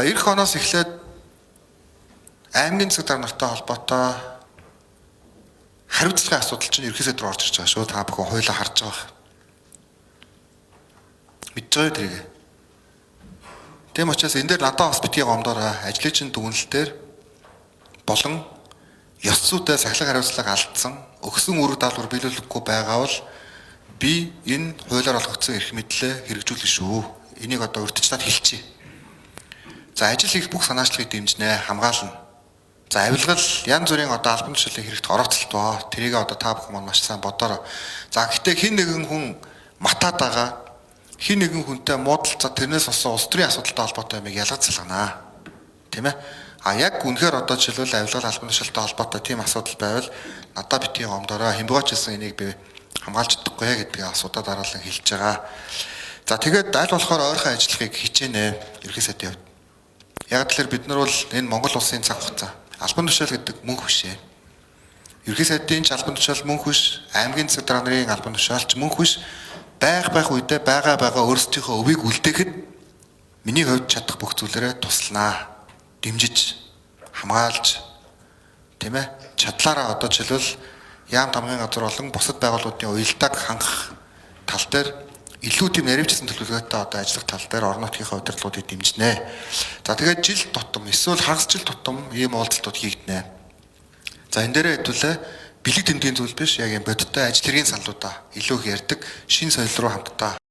За эх оноос эхлээд аймгийн засаг дарга нартай холбоотой хариуцлагын асуудал чинь ерөөсөө дөрөөр орж ирж байгаа шүү. Та бүхэн хоёулаа харж байгаа. Мэдж байгаа тэрийг. Тэм учраас энэ дээр надад бас битгий гомдоорой. Ажлын чинь дүгнэлт дээр болон ёс зүйтэй сахилга хариуцлага алдсан, өгсөн үүрэг даалгавар биелүүлэхгүй байгаа бол би энэ хуулиар олгогдсон эрх мэдлээ хэрэгжүүлнэ шүү. Энийг одоо урьдчилаад хэлчихье. За ажил хийх бүх санаачлагыг дэмжинэ, хамгаална. За авилгал янз бүрийн одоо албан тушаалын хэрэгт орооцолт боо. Тэрийг одоо та бүхэн маань маш сайн бодоорой. За гэхдээ хин нэгэн хүн матаад байгаа, хин нэгэн хүнтэй муудалцаа тэрнээс болсон улс төрийн асуудалтай холбоотой юмыг ялгаж салганаа. Тийм ээ? А яг үнэхээр одоо жишээлбэл авилгал албан тушаалтай холбоотой тийм асуудал байвал надад битгий гомдоорой. Хэмбэгч хэлсэн энийг би хамгаалж чадахгүй гэдгийг асуудаа дараалан хэлж байгаа. За тэгээд аль болохоор ойрхон ажиллахыг хичээнэ ерхий сайдын хувьд. Яг тэгэхээр бид нар бол энэ Монгол улсын цаг хугацаа албан тушаал гэдэг мөнх биш ээ. Ерхий сайдын ч албан тушаал мөнх биш, аймгийн засаг дарга нарын албан тушаал ч мөнх биш. Байх үедээ байгаа өөрсдийнхөө өвийг үлдээхэд миний хувьд чадах бүх зүйлээрээ тусланаа. Дэмжиж, хамгаалж, тийм ээ? Чадлаараа одоо жишээлбэл яам тамгын газар болон бусад байгууллагуудын уялдааг хангах тал дээр илүү тийм наривчсан төлөвлөгөөтэй одоо ажиллах тал дээр орон нутгийнхаа удирдлагуудыг дэмжинэ. За тэгээд жил тутам эсвэл хагас жил тутам ийм уулзалтууд хийгднэ. За энэ дээрээ хэдүүлээ бэлэг тэмдгийн зүйл биш, яг юм бодиттой ажил хэргийн саналуудаа илүү их ярьдаг, шин соёл руу хамтдаа